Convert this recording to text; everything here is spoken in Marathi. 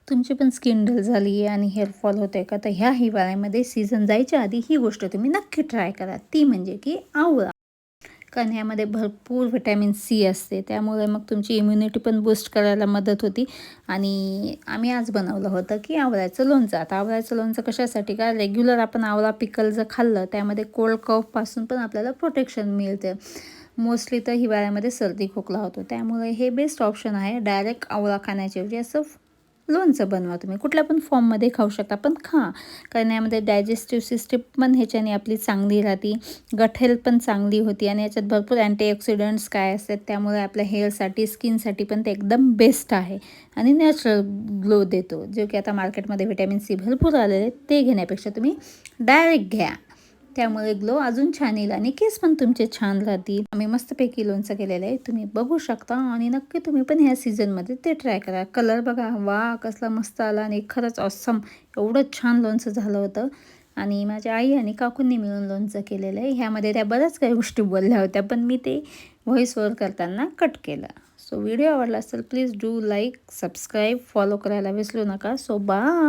तुमची पण स्किन डल झाली आहे आणि हेअरफॉल होत आहे का, तर ह्या हिवाळ्यामध्ये सीझन जायच्या आधी ही गोष्ट तुम्ही नक्की ट्राय करा. ती म्हणजे की आवळा. कारण ह्यामध्ये भरपूर व्हिटॅमिन सी असते, त्यामुळे मग तुमची इम्युनिटी पण बूस्ट करायला मदत होती. आणि आम्ही आज बनवलं होतं की आवळ्याचं लोणचं. आता आवळ्याचं लोणचं कशासाठी, का रेग्युलर आपण आवळा पिकल जर खाल्लं त्यामध्ये कोल्ड कफपासून पण आपल्याला प्रोटेक्शन मिळते. मोस्टली तर हिवाळ्यामध्ये सर्दी खोकला होतो, त्यामुळे हे बेस्ट ऑप्शन आहे. डायरेक्ट आवळा खाण्याच्याऐवजी असं लोणचं बनवा. तुम्ही कुठल्या पण फॉर्ममध्ये खाऊ शकता, पण खा. कारण यामध्ये डायजेस्टिव्ह सिस्टीम पण ह्याच्याने आपली चांगली राहते, गट हेल्थ पण चांगली होती आणि याच्यात भरपूर अँटीऑक्सिडंट्स काय असतात, त्यामुळे आपल्या हेअरसाठी स्किनसाठी पण ते एकदम बेस्ट आहे. आणि नॅचरल ग्लो देतो, जो की आता मार्केटमध्ये व्हिटॅमिन सी भरपूर आलेले आहेत, ते घेण्यापेक्षा तुम्ही डायरेक्ट घ्या. त्यामुळे ग्लो अजून छान येईल आणि केस पण तुमचे छान राहतील. आम्ही मस्तपैकी लोणचं केलेलं आहे, तुम्ही बघू शकता. आणि नक्की तुम्ही पण ह्या सीझनमध्ये ते ट्राय करा. कलर बघा, वा कसला मस्त आला आणि खरंच ऑसम, एवढं छान लोणचं झालं होतं. आणि माझ्या आई आणि काकूंनी मिळून लोणचं केलेलं आहे. ह्यामध्ये त्या बऱ्याच काही गोष्टी बोलल्या होत्या, पण मी ते व्हॉइस ओव्हर करताना कट केलं. सो व्हिडिओ आवडला असेल please do like, subscribe, follow करायला विसरू नका. So bye.